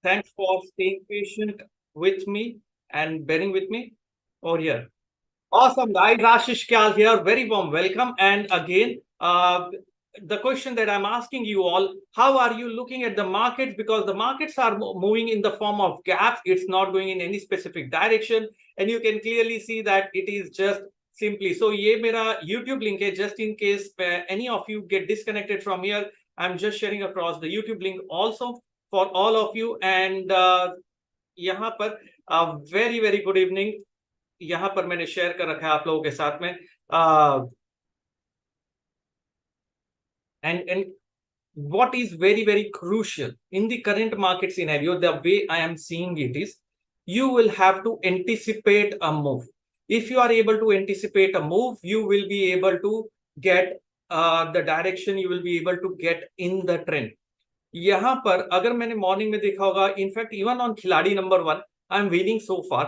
Thanks for staying patient with me and bearing with me over here. Awesome, guys. Ashish Kyal here. Very warm welcome. And again, the question that I'm asking you all, how are you looking at the markets? Because the markets are moving in the form of gaps. It's not going in any specific direction. And you can clearly see that it is just simply. So, ye mera YouTube link hai, just in case any of you get disconnected from here. I'm just sharing across the YouTube link also for all of you. And यहाँ पर very very good evening यहां पर मैंने share कर रखा है आप लोगों के साथ में and what is very very crucial in the current market scenario, the way I am seeing it is, you will have to anticipate a move. If you are able to anticipate a move, you will be able to get the direction, you will be able to get in the trend. यहाँ पर अगर मैंने morning में देखा होगा, in fact even on खिलाड़ी number 1 I am winning so फार.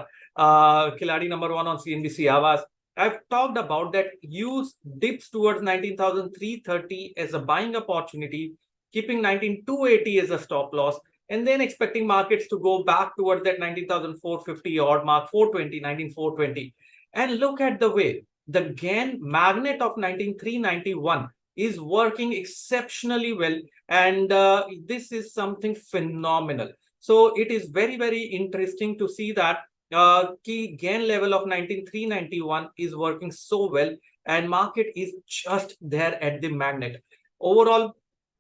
खिलाड़ी number 1 on CNBC आवाज, I've talked about that. Use dips towards 19,330 as a buying opportunity, keeping 19,280 as a stop loss, and then expecting markets to go back towards that 19,450 odd mark, 420, 19,420. And look at the way the gain magnet of 19,391 is working exceptionally well, and this is something phenomenal. So it is very very interesting to see that key gain level of 19,391 is working so well, and market is just there at the magnet. Overall,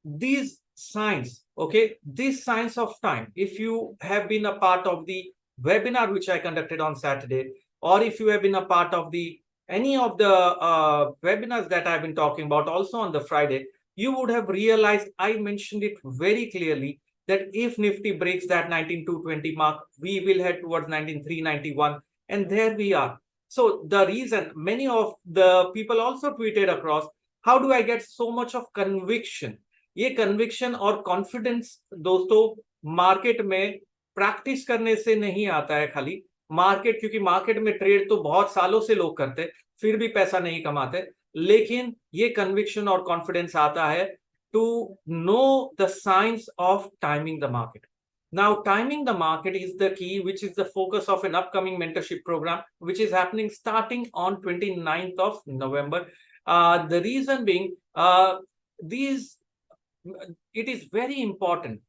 these signs, okay, these signs of time, if you have been a part of the webinar which I conducted on Saturday, or if you have been a part of the any of the webinars that I've been talking about also on the Friday, you would have realized I mentioned it very clearly that if Nifty breaks that 19,220 mark, we will head towards 19,391, and there we are. So the reason many of the people also tweeted across, how do I get so much of conviction? ये conviction और confidence दोस्तों market में practice करने से नहीं आता है खाली. मार्केट, क्योंकि मार्केट में ट्रेड तो बहुत सालों से लोग करते फिर भी पैसा नहीं कमाते, लेकिन ये कन्विक्शन और कॉन्फिडेंस आता है to know the science of timing the market. Now, timing the market is the key, which is the focus of an upcoming mentorship program, which is happening starting on 29th of November. The reason being, it is very important.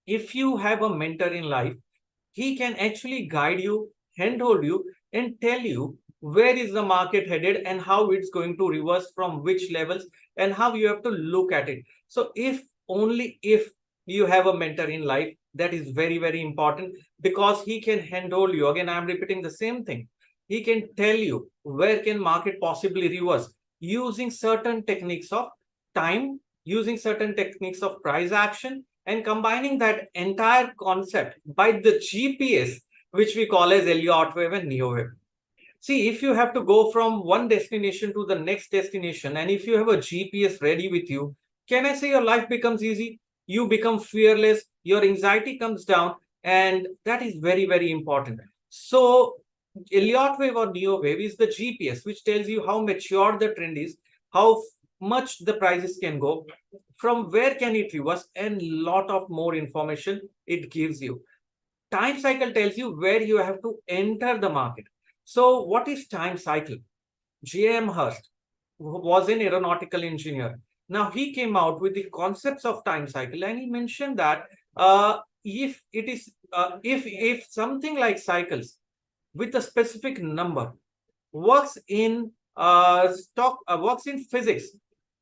If you have a mentor in life, he can actually guide you, handhold you, and tell you where is the market headed and how it's going to reverse from which levels and how you have to look at it. So if only if you have a mentor in life, that is very very important, because he can handhold you. Again, I'm repeating the same thing. He can tell you where can market possibly reverse using certain techniques of time, using certain techniques of price action, and combining that entire concept by the GPS, which we call as Elliott wave and Neo wave. See, if you have to go from one destination to the next destination, and if you have a GPS ready with you, can I say your life becomes easy? You become fearless, your anxiety comes down, and that is very, very important. So, Elliott wave or Neo wave is the GPS, which tells you how mature the trend is, how much the prices can go, from where can it reverse, and lot of more information it gives you. Time cycle tells you where you have to enter the market. So what is time cycle? J.M. Hurst was an aeronautical engineer. Now he came out with the concepts of time cycle, and he mentioned that if it is if something like cycles with a specific number works in works in physics,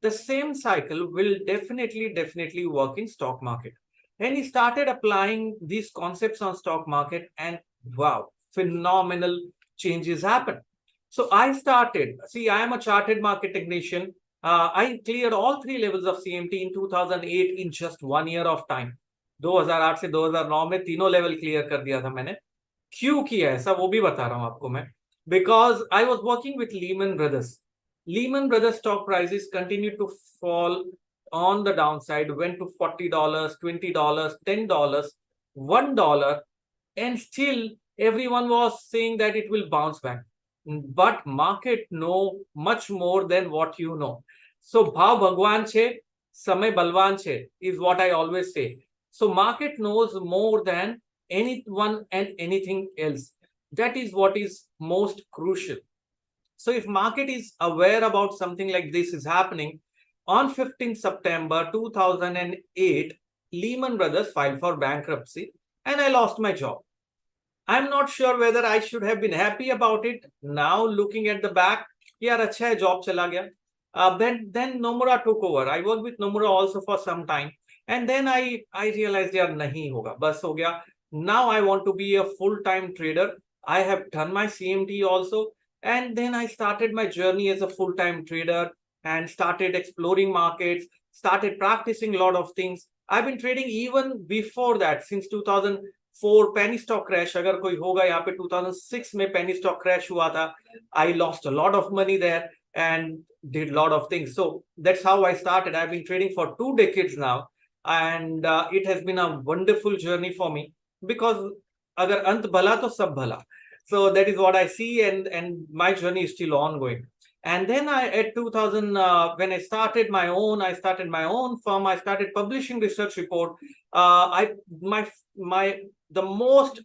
the same cycle will definitely work in stock market. And he started applying these concepts on stock market, and wow, phenomenal changes happen. So I started, see, I am a chartered market technician. I cleared all 3 levels of CMT in 2008 in just 1 year of time. 2008 से 2009 में तीनों level clear कर दिया था मैंने. क्यों किया ऐसा वो भी बता रहा हूं आपको मैं. Because I was working with Lehman Brothers. Lehman Brothers stock prices continued to fall on the downside, went to $40, $20, $10, $1, and still everyone was saying that it will bounce back. But market know much more than what you know. So bhav bhagwan che, samay balwan che is what I always say. So market knows more than anyone and anything else. That is what is most crucial. So if market is aware about something like this is happening, on 15th September 2008, Lehman Brothers filed for bankruptcy and I lost my job. I'm not sure whether I should have been happy about it. Now looking at the back, yaar acha hai, job chala gaya. Then Nomura took over. I worked with Nomura also for some time. And then I realized yaar nahi hoga. Bas ho gaya. Now I want to be a full-time trader. I have done my CMT also. And then I started my journey as a full-time trader and started exploring markets, started practicing a lot of things. I've been trading even before that, since 2004 penny stock crash. अगर कोई होगा यहाँ पे 2006 में penny stock crash हुआ था. I lost a lot of money there and did a lot of things. So that's how I started. I've been trading for 2 decades now, and it has been a wonderful journey for me, because अगर अंत भला तो सब भला. So that is what I see, and my journey is still ongoing. And then at 2000, when I started my own firm. I started publishing research report. The most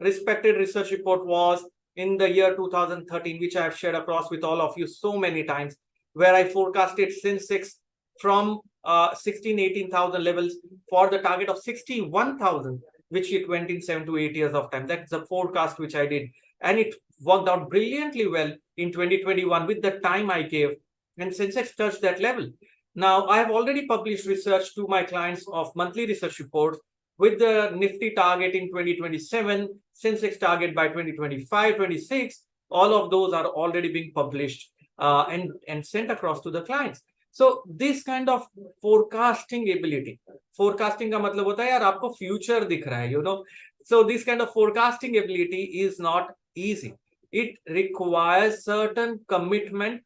respected research report was in the year 2013, which I have shared across with all of you so many times, where I forecasted Sensex from 18,000 levels for the target of 61,000, which it went in 7 to 8 years of time. That's the forecast which I did. And it worked out brilliantly well in 2021 with the time I gave, and Sensex touched that level. Now, I have already published research to my clients of monthly research reports with the Nifty target in 2027, Sensex target by 2025, 26. All of those are already being published and sent across to the clients. So this kind of forecasting ability, forecasting का मतलब होता है यार आपको future दिख रहा है, So this kind of forecasting ability is not easy. It requires certain commitment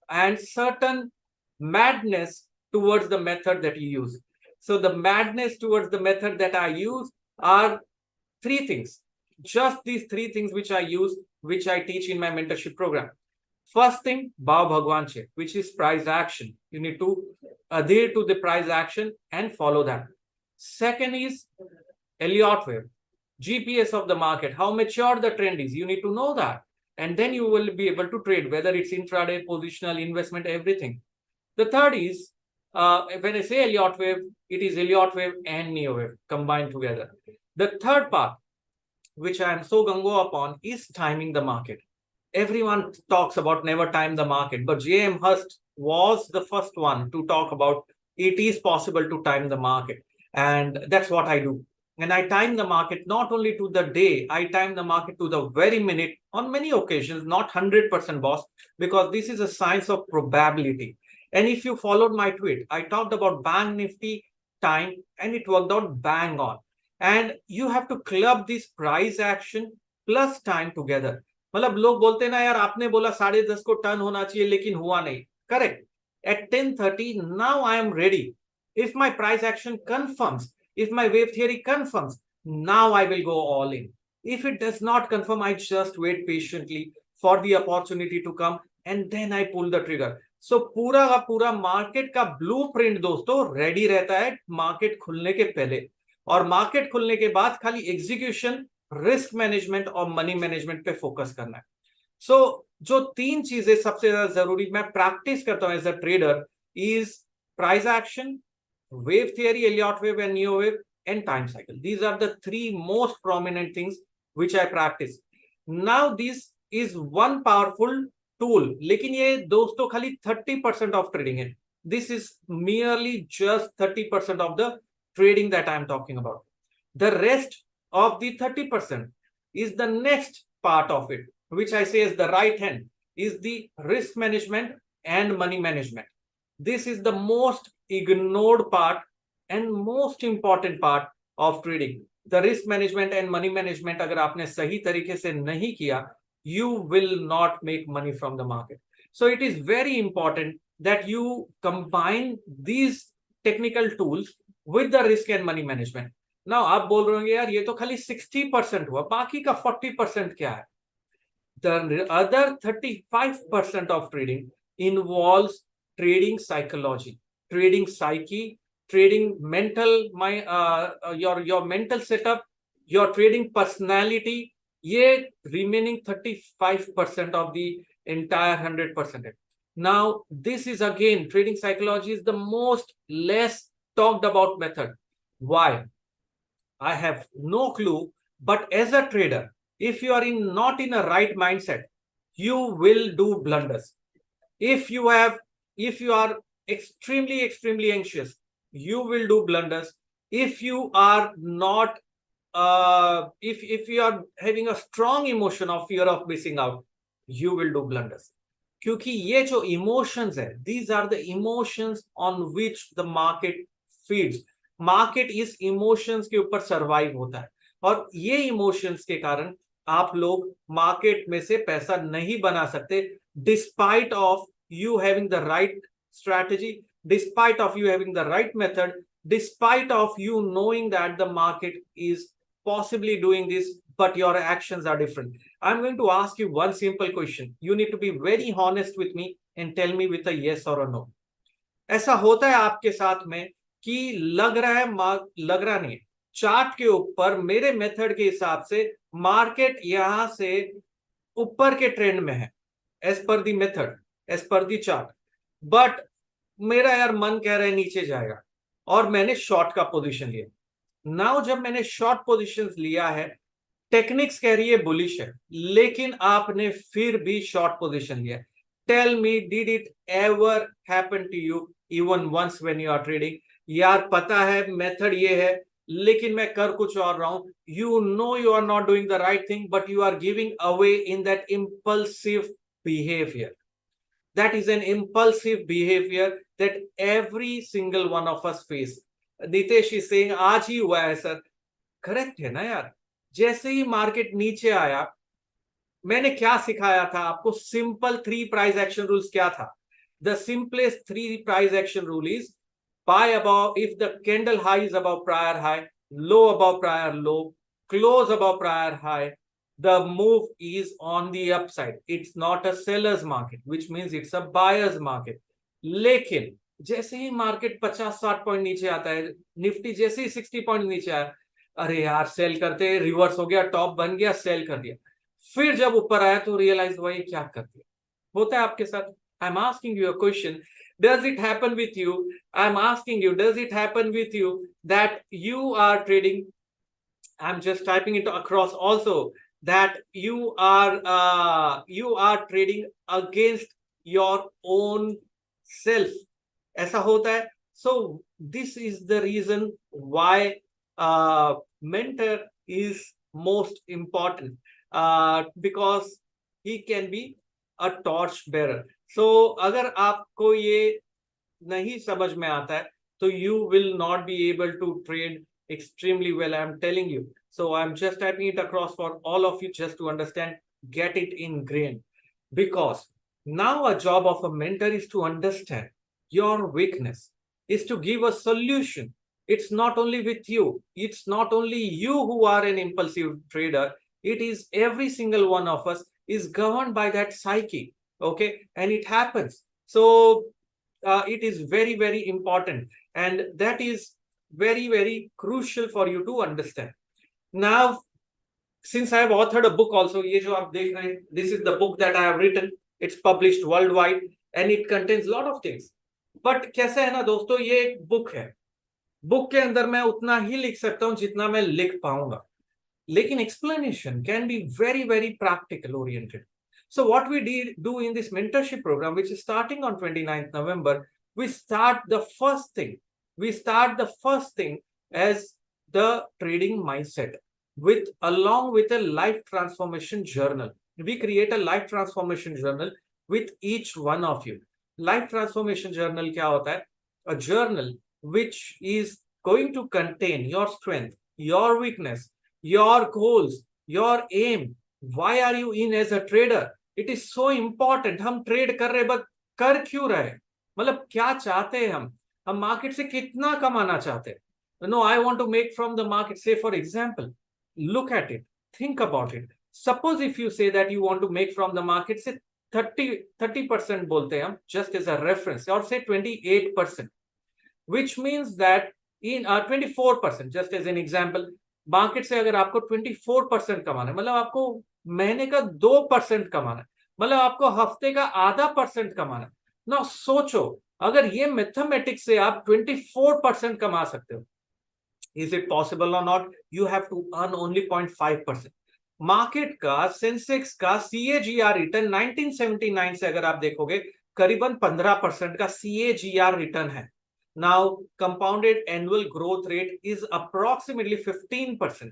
and certain madness towards the method that you use. So the madness towards the method that I use are 3 things. Just these 3 things which I use, which I teach in my mentorship program. First thing, Bhav Bhagwan check, which is price action. You need to adhere to the price action and follow that. Second is Elliott wave, GPS of the market, how mature the trend is. You need to know that. And then you will be able to trade, whether it's intraday, positional, investment, everything. The third is, when I say Elliott wave, it is Elliott wave and Neo wave combined together. The third part, which I am so gung-ho upon, is timing the market. Everyone talks about never time the market, but J.M. Hurst was the first one to talk about it is possible to time the market. And that's what I do. And I time the market not only to the day, I time the market to the very minute on many occasions, not 100% boss, because this is a science of probability. And if you followed my tweet, I talked about Bank Nifty time and it worked out bang on. And you have to club this price action plus time together. मतलब लोग बोलते हैं ना यार आपने बोला 10:30 को turn होना चाहिए लेकिन हुआ नहीं. Correct. At 10:30 now I am ready. If my price action confirms, if my wave theory confirms, now I will go all in. If it does not confirm, I just wait patiently for the opportunity to come and then I pull the trigger. So पूरा का पूरा market का blueprint दोस्तों ready रहता है market खुलने के पहले, और मार्केट खुलने के बाद खाली एग्जीक्यूशन, रिस्क मैनेजमेंट और मनी मैनेजमेंट पे फोकस करना है. सो जो 3 चीजें सबसे ज्यादा जरूरी मैं प्रैक्टिस करता हूं as a trader is price action, wave theory, Elliott wave and Neo wave, and time cycle. These are the 3 most prominent things which I practice. Now this is one powerful tool, लेकिन ये दोस्तों खाली 30% of trading है. This is merely just 30% of the trading that I am talking about. The rest of the 30% is the next part of it, which I say is the right hand, is the risk management and money management. This is the most ignored part and most important part of trading. The risk management and money management अगर आपने सही तरीके से नहीं किया, you will not make money from the market. So it is very important that you combine these technical tools with the risk and money management. Now आप बोल रहे होंगे यार ये तो खाली 60% हुआ, बाकी का 40% क्या है? The other 35% of trading involves trading psychology, trading psyche, trading your mental setup, your trading personality, ये remaining 35% of the entire 100%. Now, this is again, trading psychology is the most less talked about method. Why? I have no clue. But as a trader, if you are not in a right mindset, you will do blunders. If you are extremely anxious, you will do blunders. If you are not if you are having a strong emotion of fear of missing out, you will do blunders. क्योंकि ये जो emotions है, these are the emotions on which the market feeds. Market इस emotions के ऊपर survive होता है, और ये इमोशंस के कारण आप लोग मार्केट में से पैसा नहीं बना सकते, despite of you having the right strategy, despite of you having the right method, despite of you knowing that the market is possibly doing this, but your actions are different. I'm going to ask you one simple question. You need to be very honest with me and tell me with a yes or a no. ऐसा होता है आपके साथ में कि लग रहा है, लग रहा नहीं, चार्ट के ऊपर मेरे मेथड के हिसाब से मार्केट यहां से ऊपर के ट्रेंड में है, as per the method, as per the chart, but मेरा यार मन कह रहा है नीचे जाएगा, और मैंने शॉर्ट का पोजीशन लिया. नाउ जब मैंने शॉर्ट पोजीशंस लिया है, टेक्निक्स कह रही है बुलिश है, लेकिन आपने फिर भी शॉर्ट पोजीशन लिया. Tell me, did it ever happen to you even once when you are trading? यार पता है मेथड ये है, लेकिन मैं कर कुछ और रहा हूं. You know you are not doing the right thing, but you are giving away in that impulsive behavior. That is an impulsive behavior that every single one of us face. Nitesh is saying आज ही हुआ है sir. Correct है ना यार. जैसे ही market नीचे आया, मैंने क्या सिखाया था आपको? Simple 3 price action rules. क्या था? The simplest 3 price action rule is buy above if the candle high is above prior high, low above prior low, close above prior high, the move is on the upside. It's not a seller's market, which means it's a buyer's market. लेकिन जैसे ही market 50-60 point नीचे आता है, Nifty जैसे ही 60 point नीचे आया, अरे यार सेल करते, रिवर्स हो गया, टॉप बन गया, सेल कर दिया. फिर जब ऊपर आया तो रियलाइज हुआ ये क्या कर दिया. होता है आपके साथ. I am asking you a question. Does it happen with you? I'm asking you, does it happen with you that you are trading? I'm just typing it across also, that you are trading against your own self. ऐसा होता है. So this is the reason why mentor is most important, because he can be a torch bearer. So अगर आपको ये नहीं समझ में आता है, तो you will not be able to trade extremely well, I'm telling you. So I'm just typing it across for all of you just to understand, get it ingrained. Because now a job of a mentor is to understand your weakness, is to give a solution. It's not only with you, it's not only you who are an impulsive trader, it is every single one of us is governed by that psyche. Okay, and it happens. So it is very important, and that is very crucial for you to understand. Now, since I have authored a book also, ये जो आप देख रहे हैं, this is the book that I have written. It's published worldwide and it contains a lot of things. But कैसा है ना दोस्तों, ये एक बुक है. बुक के अंदर मैं उतना ही लिख सकता हूं जितना मैं लिख पाऊंगा, लेकिन explanation can be very practical oriented. So what we do in this mentorship program, which is starting on 29th November, we start the first thing. We start the first thing as the trading mindset, along with a life transformation journal. We create a life transformation journal with each one of you. Life transformation journal क्या होता है? A journal which is going to contain your strength, your weakness, your goals, your aim. Why are you in as a trader? It is so important. हम trade कर रहे, but कर क्यों रहे? मतलब क्या चाहते हैं हम मार्केट से कितना कमाना चाहते हैं? No, I want to make from the market. Say for example, look at it, think about it. Suppose if you say that you want to make from the market, say 30% बोलते हैं हम, just as a reference, or say 28%. which means that in 24%, just as an example, market से अगर आपको 24% कमाना है, मतलब आपको महीने का 2% कमाना है, मतलब आपको हफ्ते का आधा परसेंट कमाना है ना। सोचो, अगर ये मैथमेटिक्स से आप 24% कमा सकते हो, is it possible or not? You have to earn only 0.5%. Market का, सेंसेक्स का CAGR रिटर्न 1979 से अगर आप देखोगे करीबन 15% का CAGR रिटर्न है। Now compounded annual growth rate is approximately 15%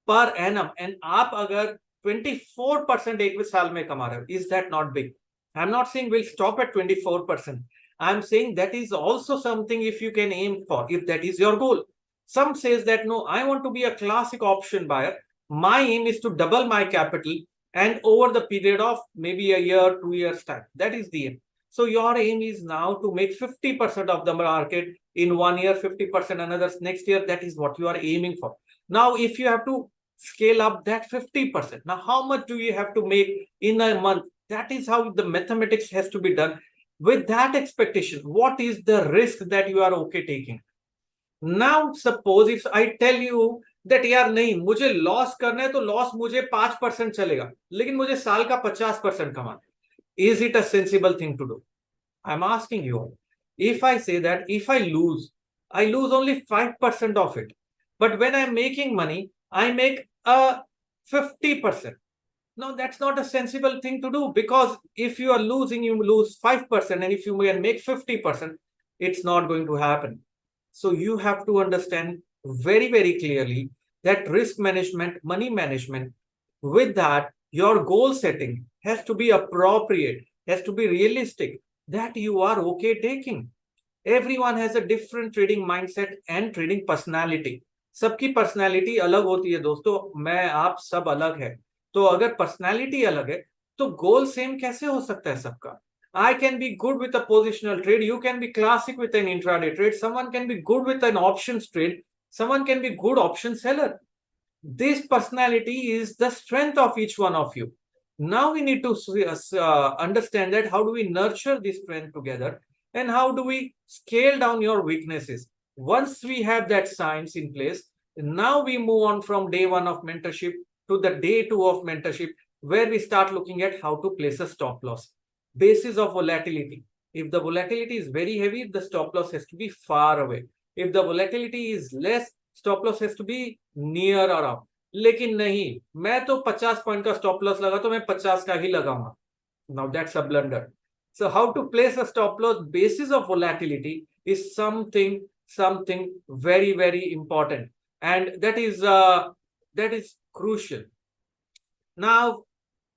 per annum, and आप अगर 24% एक साल में कमा रहे हो, is that not big? I am not saying will stop at 24%. I am saying that is also something if you can aim for, if that is your goal. Some says that no, I want to be a classic option buyer. My aim is to double my capital and over the period of maybe a year, 2 years time. That is the aim. So your aim is now to make 50% of the market in 1 year, 50% another next year. That is what you are aiming for. Now, if you have to scale up that 50%, now how much do you have to make in a month? That is how the mathematics has to be done. With that expectation, what is the risk that you are okay taking? Now suppose if I tell you that यार नहीं, मुझे loss करना है तो loss मुझे 5% चलेगा, लेकिन मुझे साल का 50% कमाना, is it a sensible thing to do? I'm asking you all. If I say that if I lose only 5% of it, but when I'm making money, I make a 50%. No, that's not a sensible thing to do, because if you are losing, you lose 5%, and if you can make 50%, it's not going to happen. So you have to understand very, very clearly that risk management, money management, with that, your goal setting has to be appropriate, has to be realistic, that you are okay taking. Everyone has a different trading mindset and trading personality. सबकी personality अलग होती है दोस्तों, मैं आप सब अलग है। तो अगर पर्सनालिटी अलग है तो गोल सेम कैसे हो सकता है सबका? I can be good with a positional trade. You can be classic with an intraday trade. Someone can be good with an options trade. Someone can be good option seller. This personality is the strength of each one of you. Now we need to understand that how do we nurture this strength together, and how do we scale down your weaknesses. Once we have that science in place, now we move on from day one of mentorship to the day two of mentorship, where we start looking at how to place a stop loss. Basis of volatility. If the volatility is very heavy, the stop loss has to be far away. If the volatility is less, stop loss has to be near around. लेकिन नहीं, मैं तो 50 point का stop loss लगा तो मैं 50 का ही लगाऊंगा. Now that's a blunder. So how to place a stop loss basis of volatility is something very, very important, and that is crucial. Now,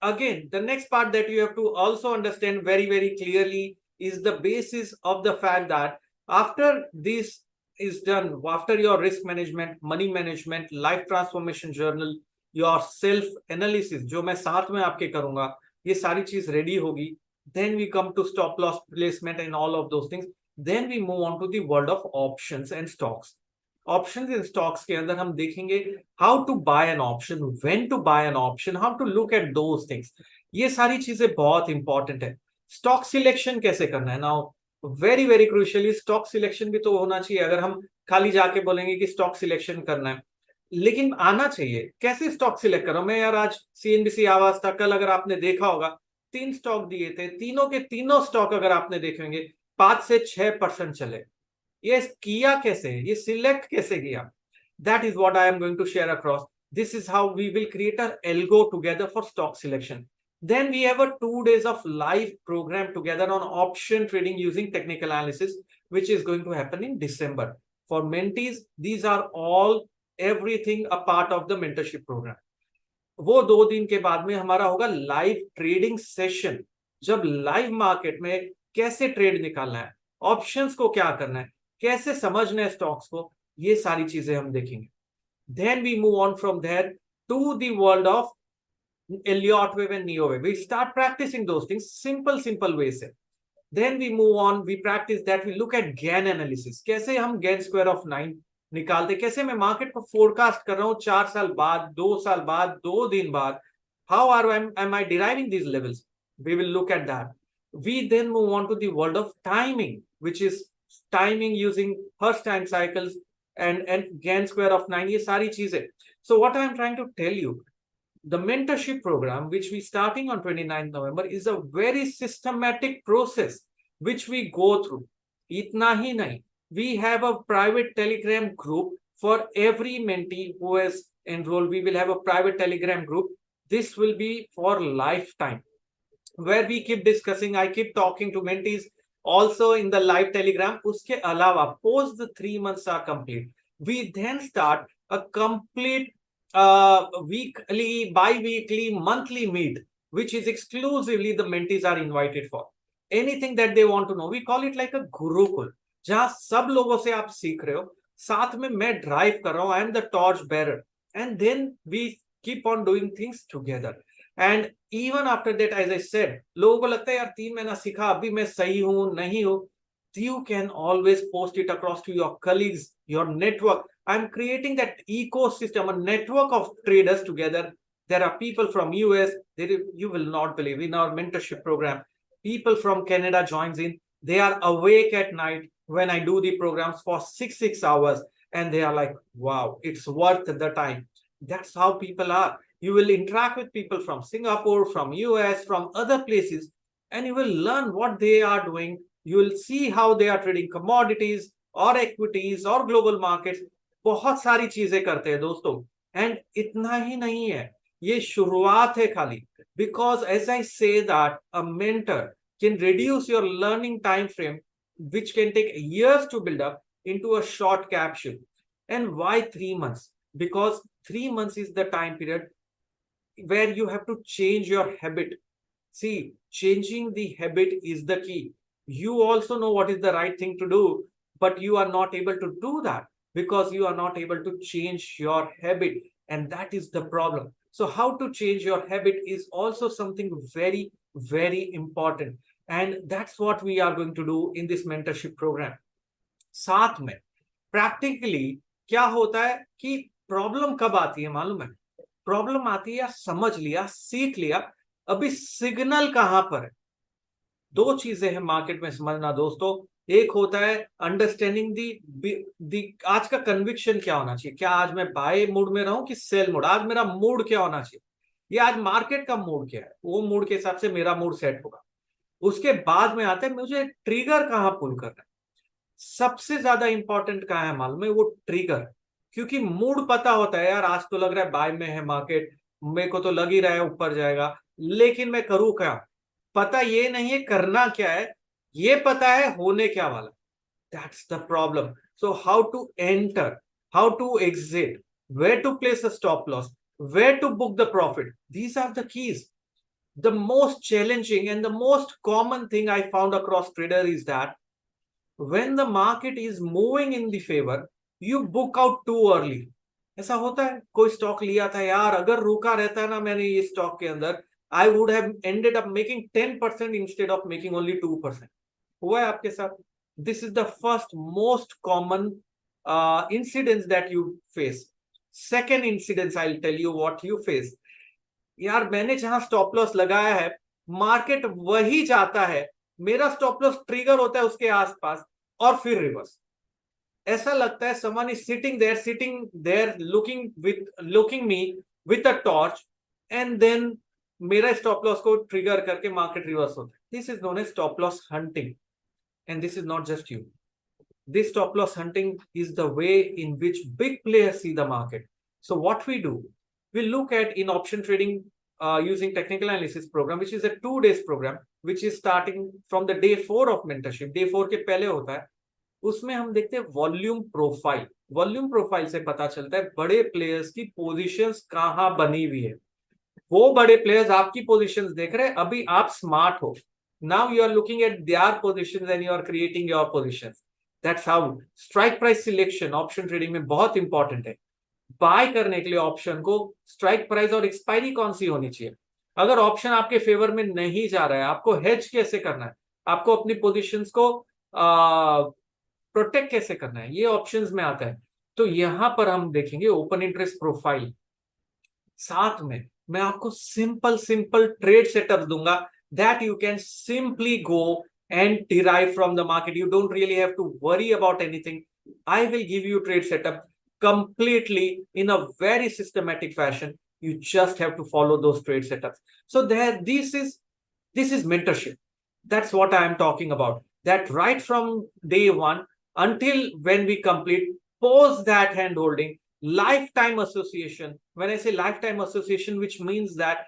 again, the next part that you have to also understand very, very clearly is the basis of the fact that after this is done, after your risk management, money management, life transformation journal, your self analysis, जो मैं साथ में आपके करूंगा, ये सारी चीज ready होगी, then we come to stop loss placement and all of those things. Then we move on to the world of options and stocks. Option and stocks के अंदर हम देखेंगे how to buy an option, when to buy an option, how to look at those things. ये सारी चीजें बहुत important है. Stock selection कैसे करना है, now very very crucially stock selection भी तो होना चाहिए. अगर हम खाली जाके बोलेंगे कि स्टॉक सिलेक्शन करना है, लेकिन आना चाहिए कैसे स्टॉक सिलेक्ट करो. मैं यार आज CNBC आवाज था, कल अगर आपने देखा होगा 3 स्टॉक दिए थे, तीनों के तीनों स्टॉक अगर आपने देखेंगे 5 से 6% चले. ये किया कैसे, ये सिलेक्ट कैसे किया? That is what I am going to share across. This is how we will create an algo together for stock selection. Then we have a 2 days of live program together on option trading using technical analysis, which is going to happen in December. For mentees, these are all everything a part of the mentorship program. वो 2 दिन के बाद में हमारा होगा live trading session, जब live market में कैसे ट्रेड निकालना है, ऑप्शंस को क्या करना है, कैसे समझना है स्टॉक्स को, ये सारी चीजें हम देखेंगे. Then we move on from there to the world of Elliott wave and Neo wave. We start practicing those things simple ways. Then we move on, we practice that, we look at GAN analysis. कैसे हम GAN square of 9 निकालते, कैसे मैं market को forecast कर रहा हूँ 4 साल बाद, 2 साल बाद, 2 दिन बाद. How am I deriving these levels? We will look at that. We then move on to the world of timing, which is timing using Hurst time cycles and Gann square of 9, ये सारी चीजें. So what I am trying to tell you, the mentorship program which we starting on 29th November is a very systematic process which we go through. Itna hi nahi, we have a private telegram group for every mentee who has enrolled. We will have a private telegram group. This will be for lifetime, where we keep discussing. I keep talking to mentees also in the live telegram. Uske alawa, post the 3 months are complete, we then start a complete weekly, bi-weekly, monthly meet, which is exclusively the mentees are invited for. Anything that they want to know, we call it like a gurukul, जहां सब लोगों से आप सीख रहे हो, साथ में मैं ड्राइव कर रहा हूं, I am the torch bearer, and then we keep on doing things together. And even after that, as I said, लोगों को लगता है यार 3 महीना सीखा, अभी मैं सही हूं नहीं हूं. You can always post it across to your colleagues, your network. I'm creating that ecosystem, a network of traders together. There are people from US. You will not believe, in our mentorship program, people from Canada joins in. They are awake at night when I do the programs for 6 hours, and they are like, wow, it's worth the time. That's how people are. You will interact with people from Singapore, from US, from other places, and you will learn what they are doing. You will see how they are trading commodities or equities or global markets. बहुत सारी चीजें करते हैं दोस्तों. And इतना ही नहीं है, ये शुरुआत है खाली. Because as I say that a mentor can reduce your learning time frame, which can take years to build up, into a short capsule. And why 3 months? Because 3 months is the time period where you have to change your habit. See, changing the habit is the key. You also know what is the right thing to do, but you are not able to do that because you are not able to change your habit. And that is the problem. So how to change your habit is also something very, very important. And that's what we are going to do in this mentorship program. साथ में practically क्या होता है कि problem कब आती है मालूम है? प्रॉब्लम आती है, समझ लिया, सीख लिया, अभी सिग्नल कहां पर है. दो चीजें हैं मार्केट में समझना दोस्तों. एक होता है अंडरस्टैंडिंग दी आज का कन्विक्शन क्या होना चाहिए. क्या आज मैं बाय मूड में रहूं कि सेल मूड? आज मेरा मूड क्या होना चाहिए, ये आज मार्केट का मूड क्या है, वो मूड के हिसाब से मेरा मूड सेट होगा. उसके बाद में आता है मुझे ट्रिगर कहां पुल करना है. सबसे ज्यादा इंपॉर्टेंट कहां है मालूम है? वो ट्रिगर. क्योंकि मूड पता होता है यार, आज तो लग रहा है बाय में है मार्केट, मेरे को तो लग ही रहा है ऊपर जाएगा, लेकिन मैं करूं क्या? पता ये नहीं है करना क्या है, ये पता है होने क्या वाला. That's the problem. So how to enter, how to exit, where to place a stop loss, where to book the profit, these are the keys. The most challenging and the most common thing I found across trader is that when the market is moving in the favor, you book out too early. ऐसा होता है, कोई stock लिया था यार, अगर रुका रहता ना मैंने ये स्टॉक के अंदर, I would have ended up making 10% instead of making only 2%. हुआ है आपके साथ? This is the first most common incidents that you face. Second incidents, I'll tell you what you face. यार मैंने जहां स्टॉप लॉस लगाया है, मार्केट वही जाता है, मेरा स्टॉप लॉस ट्रिगर होता है उसके आसपास, और फिर रिवर्स. ऐसा लगता है someone is sitting there looking me with a torch, and then मेरा स्टॉप लॉस को ट्रिगर करके मार्केट रिवर्स होता है. This is known as stop loss hunting, and this is not just you. This stop loss hunting is the way in which big players see the market. So what we do, we look at in option trading using technical analysis program, which is a 2 days program, which is starting from the day 4 of mentorship. Day 4 के पहले होता है. उसमें हम देखते हैं volume profile. Volume profile से पता चलता है बड़े प्लेयर्स की पोजीशंस कहां बनी हुई है. वो बड़े प्लेयर्स आपकी पोजीशंस देख रहे हैं, अभी आप स्मार्ट हो. Now you are looking at their positions and you are creating your positions. That's how strike price selection option trading में बहुत इंपॉर्टेंट है. बाय करने के लिए ऑप्शन को स्ट्राइक प्राइस और एक्सपायरी कौन सी होनी चाहिए. अगर ऑप्शन आपके फेवर में नहीं जा रहा है, आपको हेज कैसे करना है, आपको अपनी पोजीशंस को प्रोटेक्ट कैसे करना है, ये ऑप्शंस में आता है. तो यहां पर हम देखेंगे ओपन इंटरेस्ट प्रोफाइल. साथ में मैं आपको सिंपल ट्रेड सेटअप दूंगा that you can simply go and derive from the market. You don't really have to worry about anything. I will give you trade setup completely in a very systematic fashion. You just have to follow those trade setups. So this is mentorship. That's what I am talking about. That right from day one until when we complete, post that hand holding, lifetime association. When I say lifetime association, which means that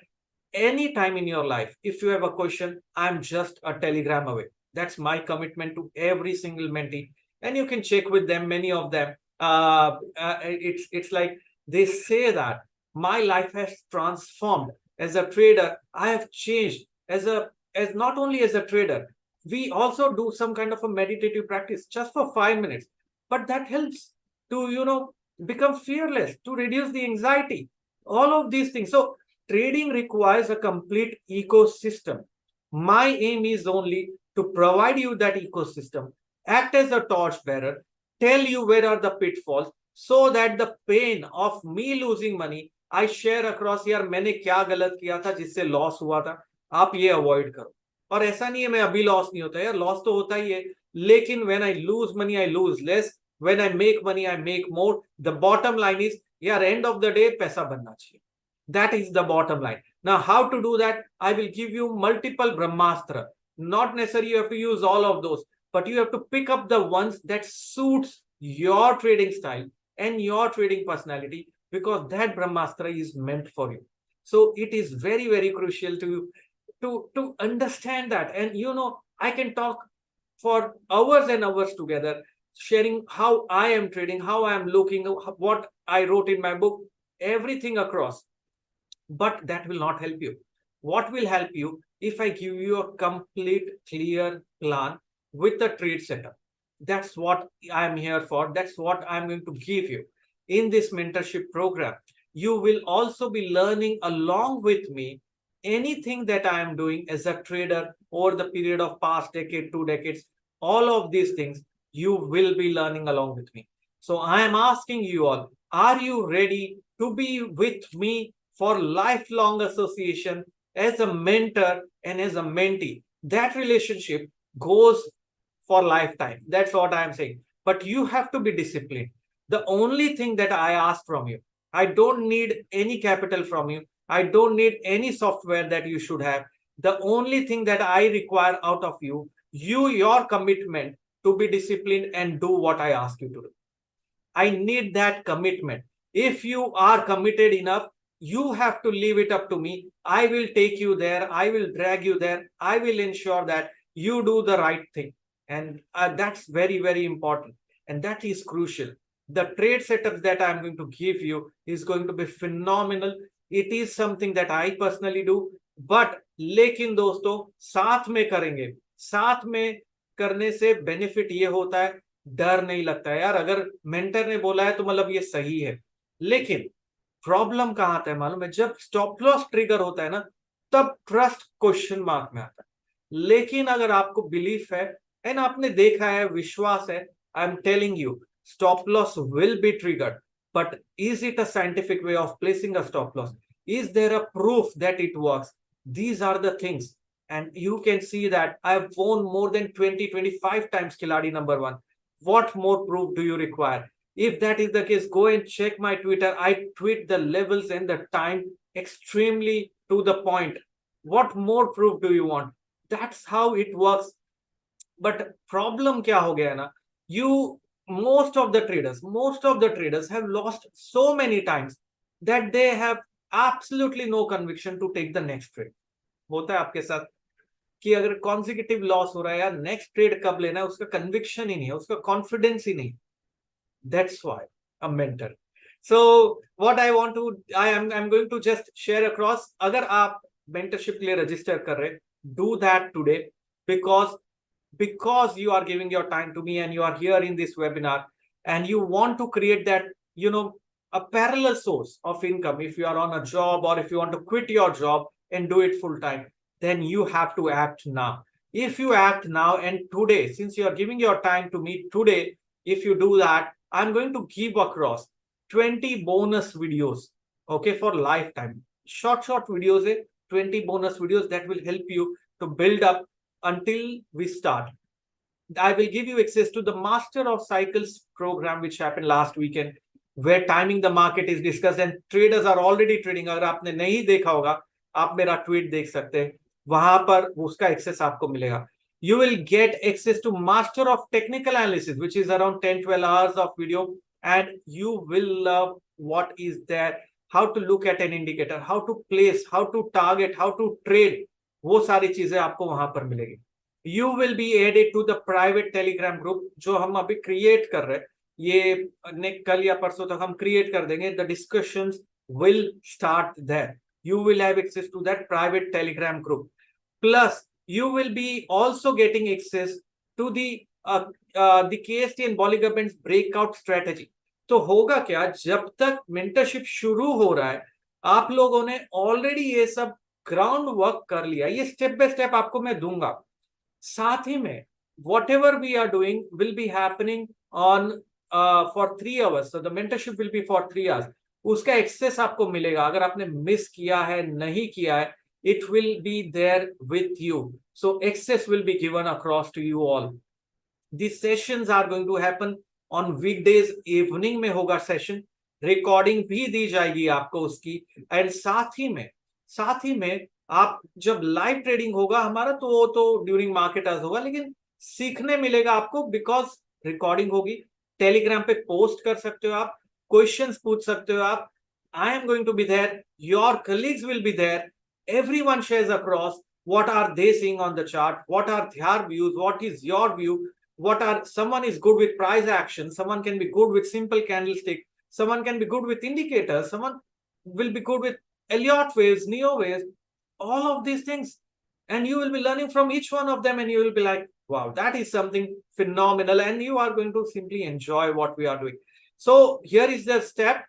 anytime in your life, if you have a question, I'm just a telegram away. That's my commitment to every single mentee. And you can check with them, many of them. It's like they say that my life has transformed as a trader. I have changed as not only as a trader. We also do some kind of a meditative practice just for 5 minutes, but that helps to become fearless, to reduce the anxiety, all of these things. So trading requires a complete ecosystem. My aim is only to provide you that ecosystem, act as a torchbearer, tell you where are the pitfalls, so that the pain of me losing money, I share across, यार मैंने क्या गलत किया था जिससे loss हुआ था, आप ये अवॉइड करो. और ऐसा नहीं है मैं अभी लॉस नहीं होता, यार लॉस तो होता ही है, लेकिन when I lose money I lose less, when I make money I make more. The bottom line is, यार end of the day पैसा बनना चाहिए. That is the bottom line. Now, how to do that? I will give you multiple Brahmastra. Not necessarily you have to use all of those, but you have to pick up the ones that suits your trading style and your trading personality, because that Brahmastra is meant for you. So it is very, very crucial to understand that. And I can talk for hours and hours together, sharing how I am trading, how I am looking, what I wrote in my book, everything across. But that will not help you. What will help you if I give you a complete, clear plan with a trade setup? That's what I'm here for. That's what I'm going to give you in this mentorship program. You will also be learning along with me anything that I am doing as a trader over the period of past decade, 2 decades. All of these things you will be learning along with me. So I am asking you all, are you ready to be with me for lifelong association as a mentor and as a mentee? That relationship goes for lifetime. That's what I am saying. But you have to be disciplined. The only thing that I ask from you, I don't need any capital from you. I don't need any software that you should have. The only thing that I require out of you, your commitment to be disciplined and do what I ask you to do. I need that commitment. If you are committed enough, you have to leave it up to me. I will take you there. I will drag you there. I will ensure that you do the right thing. And that's very, very important. And that is crucial. The trade setup that I'm going to give you is going to be phenomenal. It is something that I personally do. But लेकिन दोस्तों साथ में करेंगे, साथ में करने से benefit ये होता है, डर नहीं लगता है. यार अगर मेंटर ने बोला है तो मतलब ये सही है. लेकिन प्रॉब्लम कहां आता है मालूम है? जब स्टॉप लॉस ट्रिगर होता है ना, तब ट्रस्ट क्वेश्चन मार्क में आता है. लेकिन अगर आपको बिलीफ है एंड आपने देखा है, विश्वास है, I am telling you, stop loss will be triggered. But is it a scientific way of placing a stop loss? Is there a proof that it works? These are the things. And you can see that I've won more than 20-25 times Khiladi number 1. What more proof do you require? If that is the case, go and check my Twitter. I tweet the levels and the time extremely to the point. What more proof do you want? That's how it works. But problem kya ho gaya na? Most of the traders have lost so many times that they have absolutely no conviction to take the next trade. होता है आपके साथ कि अगर consecutive loss हो रहा है, यार next trade कब लेना है, उसका conviction ही नहीं है, उसका confidence ही नहीं. That's why a mentor. So what I want to, I'm going to just share across. अगर आप mentorship के लिए register कर रहे, do that today, because you are giving your time to me and you are here in this webinar and you want to create that, a parallel source of income. If you are on a job or if you want to quit your job and do it full time, then you have to act now. If you act now and today, since you are giving your time to me today, if you do that, I'm going to give across 20 bonus videos, okay, for lifetime. Short videos, 20 bonus videos that will help you to build up until we start. I will give you access to the Master of Cycles program, which happened last weekend, where timing the market is discussed and traders are already trading. अगर आपने नहीं देखा होगा, आप मेरा tweet देख सकते हैं, वहां पर उसका एक्सेस आपको मिलेगा. You will get access to Master of Technical Analysis, which is around 10-12 hours of video, and you will love what is there, how to look at an indicator, how to place, how to target, how to trade. वो सारी चीजें आपको वहां पर मिलेगी. You will be added to the private Telegram group जो हम अभी क्रिएट कर रहे हैं. ये कल या परसों तक हम क्रिएट कर देंगे. The discussions will start there. You will have access to that private Telegram group. Plus, you will be also getting access to the KST and Bollinger Band's breakout strategy. तो होगा क्या, जब तक मेंटरशिप शुरू हो रहा है, आप लोगों ने ऑलरेडी ये सब ग्राउंड वर्क कर लिया. ये स्टेप बाय स्टेप आपको मैं दूंगा. साथ ही में whatever we are doing will be happening on for 3 hours. So the mentorship will be for 3 hours. उसका एक्सेस आपको मिलेगा. अगर आपने मिस किया है, नहीं किया है, it will be there with you. So access will be given across to you all. These sessions are going to happen on weekdays. Evening में होगा सेशन. रिकॉर्डिंग भी दी जाएगी आपको उसकी. एंड साथ ही में आप जब लाइव ट्रेडिंग होगा हमारा, तो वो तो ड्यूरिंग मार्केट आज होगा, लेकिन सीखने मिलेगा आपको, बिकॉज रिकॉर्डिंग होगी. टेलीग्राम पे पोस्ट कर सकते हो आप, क्वेश्चंस पूछ सकते हो आप. I am going to be there, your colleagues will be there. Everyone shares across what are they seeing on the chart, what are their views, what is your view, someone is good with price action, someone can be good with simple candlestick, someone can be good with indicators, someone will be good with Elliott waves, Neo waves, all of these things, and you will be learning from each one of them, and you will be like, wow, that is something phenomenal, and you are going to simply enjoy what we are doing. So here is the step.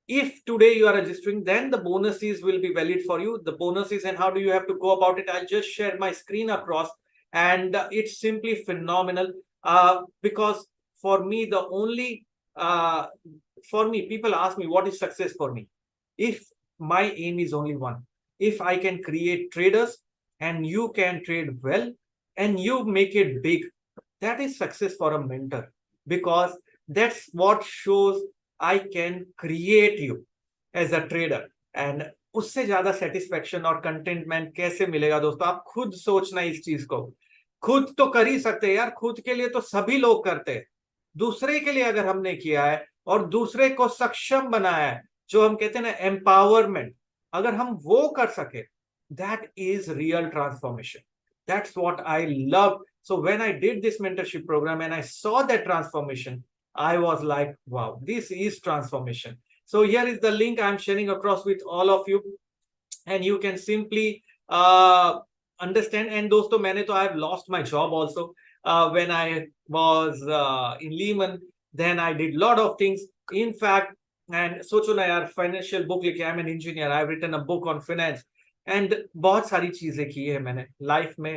If today you are registering, then the bonuses will be valid for you. The bonuses, and how do you have to go about it, I'll just share my screen across, and it's simply phenomenal. Because for me, the only for me, people ask me what is success for me. If my aim is only one, if I can create traders and you can trade well and you make it big, that is success for a mentor, because that's what shows I can create you as a trader. And उससे ज्यादा satisfaction और containment कैसे मिलेगा दोस्तों? आप खुद सोचना इस चीज को. खुद तो कर ही सकते हैं यार, खुद के लिए तो सभी लोग करते हैं. दूसरे के लिए अगर हमने किया है और दूसरे को सक्षम बनाया है, जो हम कहते हैं ना एम्पावरमेंट, अगर हम वो कर सके, that is real transformation. That's what I love. So when I did this mentorship programme and I saw that transformation, I was like, wow, this is transformation. So here is the link I'm sharing across with all of you, and you can simply understand. And dosto, maine to I have lost my job also when I was in Lehman. Then I did lot of things. In fact, and socho na yaar, financial book likhe. I'm an engineer. I've written a book on finance, and बहुत सारी चीजें की है मैंने life में.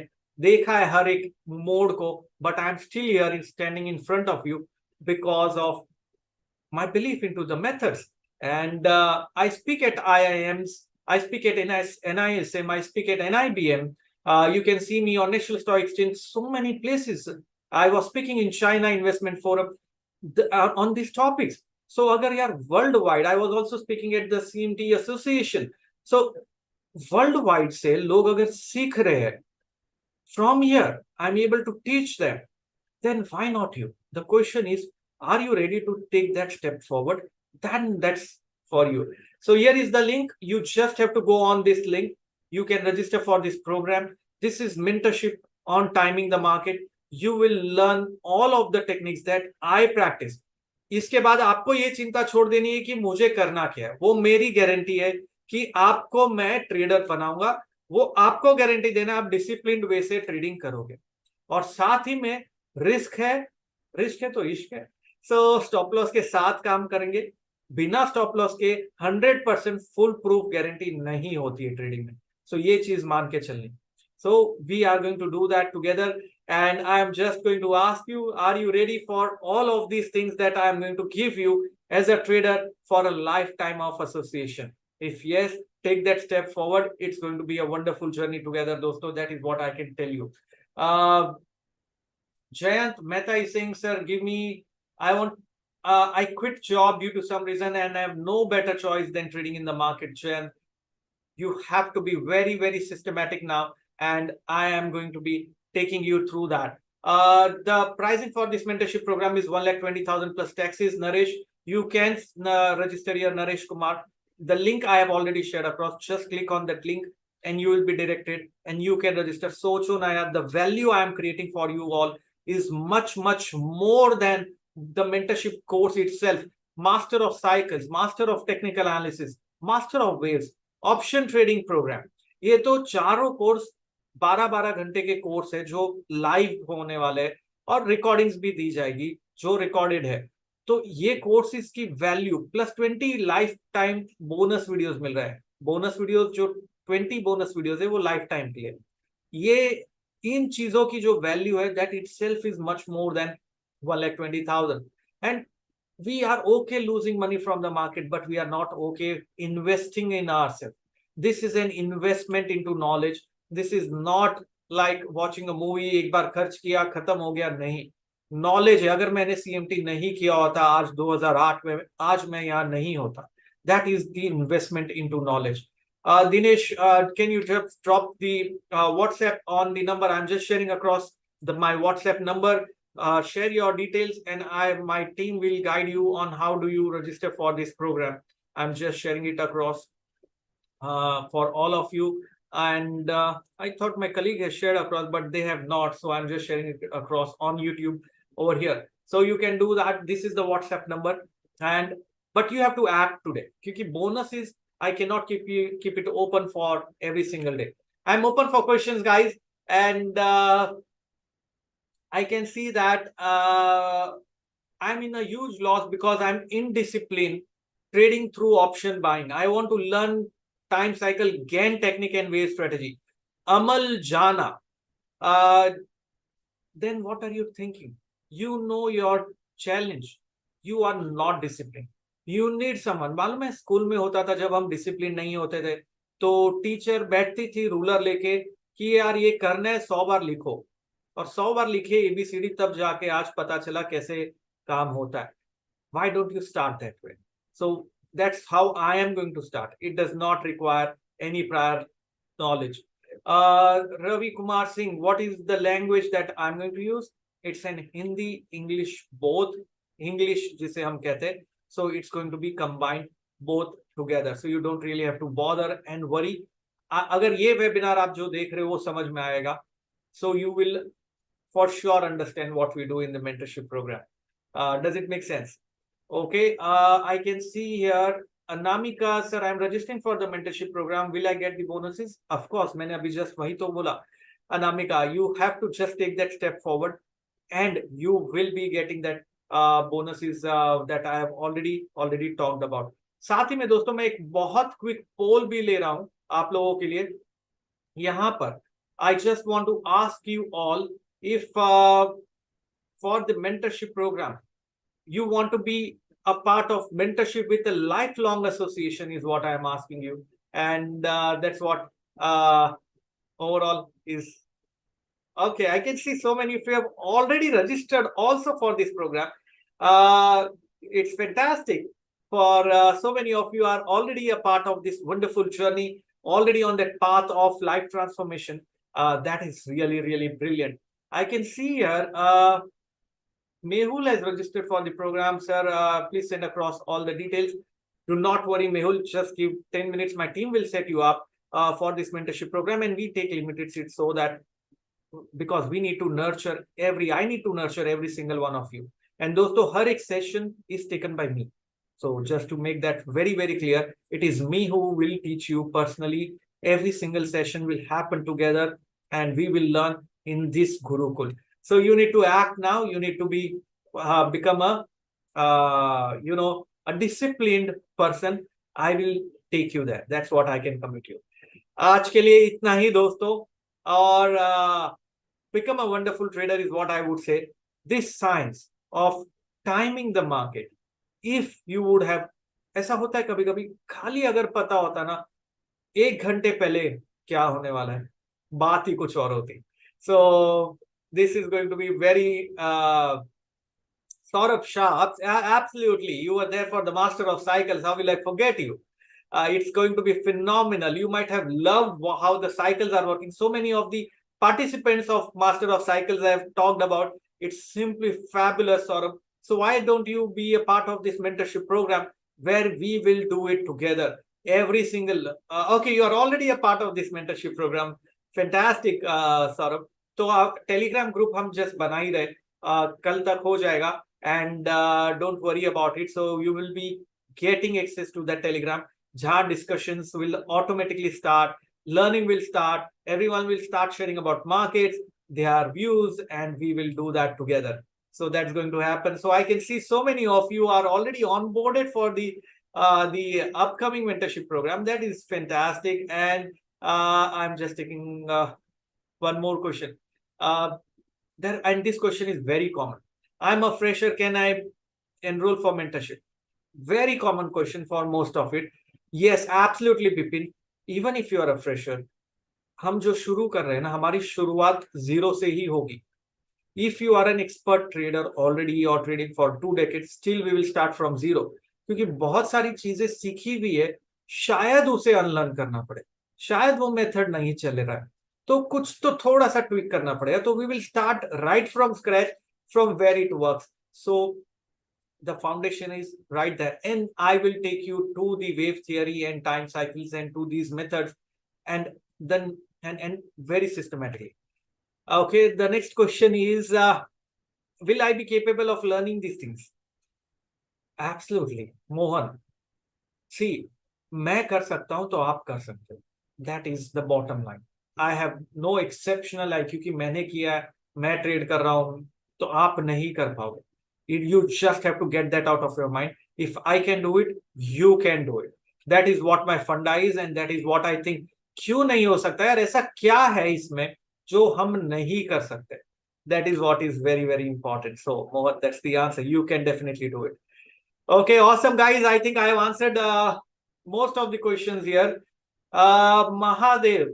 देखा है हर एक मोड़ को, but I'm still here standing in front of you because of my belief into the methods. And I speak at IIMs, I speak at NISM, I speak at NIBM. You can see me on National Stock Exchange, so many places. I was speaking in China Investment Forum on these topics. So agar yaar worldwide, I was also speaking at the CMT Association. So worldwide से लोग अगर सीख रहे हैं, from here I'm able to teach them, then why not you? The question is, are you ready to take that step forward? Then that's for you. So here is the link. You just have to go on this link. You can register for this program. This is mentorship on timing the market. You will learn all of the techniques that I practice. इसके बाद आपको ये चिंता छोड़ देनी है कि मुझे करना क्या है. वो मेरी गारंटी है कि आपको मैं ट्रेडर बनाऊंगा. वो आपको गारंटी देना, आप डिसिप्लिन्ड वे से ट्रेडिंग करोगे. और साथ ही में रिस्क है तो इश्क है. सो स्टॉप लॉस के साथ काम करेंगे. बिना स्टॉप लॉस के 100% फुल प्रूफ गारंटी नहीं होती है ट्रेडिंग में. सो ये चीज मान के चलनी. So we are going to do that together, and I am just going to ask you, are you ready for all of these things that I am going to give you as a trader for a lifetime of association? If yes, take that step forward. It's going to be a wonderful journey together, dosto. That is what I can tell you. Jayant Mehta is saying, sir, give me, I quit job due to some reason and I have no better choice than trading in the market. Jayant, you have to be very, very systematic now, and I am going to be taking you through that. The pricing for this mentorship program is 1,20,000 plus taxes. Naresh, you can register your Naresh Kumar. The link I have already shared across. Just click on that link and you will be directed and you can register. Socho Naya, the value I am creating for you all is much, much more than the mentorship course itself. Master of cycles, master of technical analysis, master of waves, option trading programme, ये तो चारों course 12-12 घंटे के course है जो live होने वाले हैं और रिकॉर्डिंग्स भी दी जाएगी जो रिकॉर्डेड है. तो ये कोर्सेज की value plus 20 lifetime bonus videos मिल रहा है. बोनस वीडियोस जो 20 बोनस वीडियोस है वो लाइफ टाइम के लिए. ये इन चीजों की जो वैल्यू है that itself is much more than 1,20,000. And we are okay losing money from the market, but we are not okay investing in ourselves. This is an investment into knowledge. This is not like watching a movie. एक बार खर्च किया खत्म हो गया, नहीं. Knowledge है. अगर मैंने सीएमटी नहीं किया होता आज 2008 में, आज मैं यहाँ नहीं होता. That is the investment into knowledge. Dinesh, can you just drop the WhatsApp on the number? I'm just sharing across my WhatsApp number. Share your details and my team will guide you on how do you register for this program. I'm just sharing it across for all of you. And I thought my colleague has shared across, but they have not. So I'm just sharing it across on YouTube over here. So you can do that. This is the WhatsApp number. But you have to act today. Because bonus is, I cannot keep it open for every single day. I'm open for questions, guys. And I can see that I'm in a huge loss because I'm indisciplined trading through option buying. I want to learn time cycle, gain technique and wave strategy. Amal Jana. Then what are you thinking? You know your challenge. You are not disciplined. You need someone. मालूम है school में होता था जब हम discipline नहीं होते थे तो टीचर बैठती थी रूलर लेके कि यार ये करना है 100 बार लिखो और 100 बार लिखे एबीसीडी तब जाके आज पता चला कैसे काम होता है. Why don't you start that way? So that's how I am going to start. It does not require any prior knowledge. Ravi Kumar Singh, what is the language that I'm going to use? It's an Hindi, English, both. English जिसे हम कहते हैं. So it's going to be combined both together. So you don't really have to bother and worry. अगर ये webinar आप जो देख रहे हो वो समझ में आएगा. So you will for sure understand what we do in the mentorship program. Does it make sense? Okay, I can see here Anamika, sir, I'm registering for the mentorship program. Will I get the bonuses? Of course, मैंने अभी just वही तो बोला. Anamika, you have to just take that step forward and you will be getting that bonuses that I have already talked about. साथ ही में दोस्तों मैं एक बहुत क्विक पोल भी ले रहा हूं आप लोगों के लिए यहाँ पर. I just want to ask you all if for the mentorship program you want to be a part of mentorship with a lifelong association is what I am asking you, and that's what overall is. Okay, I can see so many of you have already registered also for this program. It's fantastic for so many of you are already a part of this wonderful journey, already on that path of life transformation. That is really, really brilliant. I can see here Mehul has registered for the program, sir. Please send across all the details. Do not worry, Mehul. Just give 10 minutes. My team will set you up for this mentorship program, and we take limited seats so that because we need to nurture I need to nurture every single one of you. And dosto, har ek session is taken by me. So just to make that very, very clear, it is me who will teach you personally. Every single session will happen together, and we will learn in this Gurukul. So you need to act now. You need to be become a a disciplined person. I will take you there. That's what I can commit you. आज के लिए इतना ही दोस्तों. और become a wonderful trader is what I would say. This science of timing the market. If you would have, ऐसा होता है कभी कभी खाली अगर पता होता ना 1 घंटे पहले क्या होने वाला है, बात ही कुछ और होती. So this is going to be very Saurabh Shah, absolutely. You were there for the Master of Cycles. How will I forget you? It's going to be phenomenal. You might have loved how the cycles are working. So many of the participants of Master of Cycles I have talked about. It's simply fabulous, Saurabh. So why don't you be a part of this mentorship program where we will do it together? Every single. Okay, you are already a part of this mentorship program. Fantastic, Saurabh. तो Telegram group हम just बना ही रहे, कल तक हो जाएगा, and don't worry about it. So you will be getting access to that telegram. Jhan discussions will automatically start, learning will start, everyone will start sharing about markets, their views, and we will do that together. So that's going to happen. So I can see so many of you are already onboarded for the upcoming mentorship program. That is fantastic. And I'm just taking one more question. And this question is very common. I'm a fresher. Can I enroll for mentorship? Very common question for most of it. Yes, absolutely, Bipin. Even if you are a fresher, हम जो शुरू कर रहे हैं ना, हमारी शुरुआत zero से ही होगी. If you are an expert trader already or trading for 2 decades, still we will start from zero. क्योंकि बहुत सारी चीजें सीखी हुई है, शायद उसे अनलर्न करना पड़े, शायद वो मेथड नहीं चल रहा है, तो कुछ तो थोड़ा सा ट्विक करना पड़ेगा. तो we will start right from scratch, from where it works. So the foundation is right there, and I will take you to the wave theory and time cycles and to these methods, and then and very systematically. Okay, the next question is, will I be capable of learning these things? Absolutely, Mohan. See, मैं कर सकता हूं तो आप कर सकते हो. That is the bottom line. I have no exceptional IQ कि मैंने किया है, मैं ट्रेड कर रहा हूं, तो आप नहीं कर पाओगे. You just have to get that out of your mind. If I can do it, you can do it. That is what my funda is, and that is what I think. क्यों नहीं हो सकता यार? ऐसा क्या है इसमें जो हम नहीं कर सकते? That is what is very, very important. So, Mohan, that's the answer. You can definitely do it. Okay, awesome, guys. I think I have answered most of the questions here. Mahadev,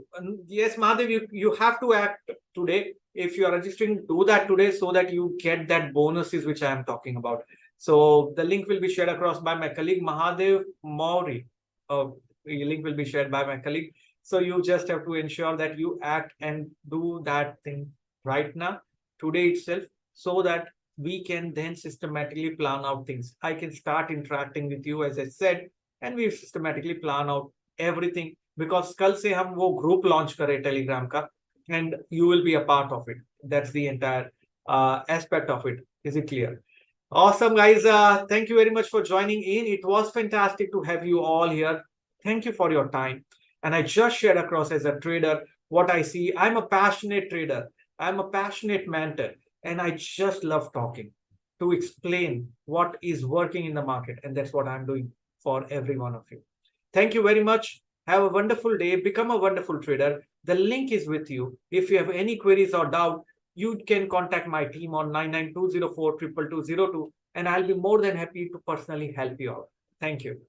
yes, Mahadev, you have to act today. If you are registering, do that today so that you get that bonuses which I am talking about. So the link will be shared across by my colleague Mahadev Mauri. The link will be shared by my colleague. So you just have to ensure that you act and do that thing right now, today itself, so that we can then systematically plan out things. I can start interacting with you, as I said, and we systematically plan out everything, because कल से हम वो group launch करें Telegram का, and you will be a part of it. That's the entire aspect of it. Is it clear? Awesome, guys. Thank you very much for joining in. It was fantastic to have you all here. Thank you for your time. And I just shared across as a trader what I see. I'm a passionate trader. I'm a passionate mentor. And I just love talking to explain what is working in the market. And that's what I'm doing for every one of you. Thank you very much. Have a wonderful day. Become a wonderful trader. The link is with you. If you have any queries or doubt, you can contact my team on 992042202, and I'll be more than happy to personally help you out. Thank you.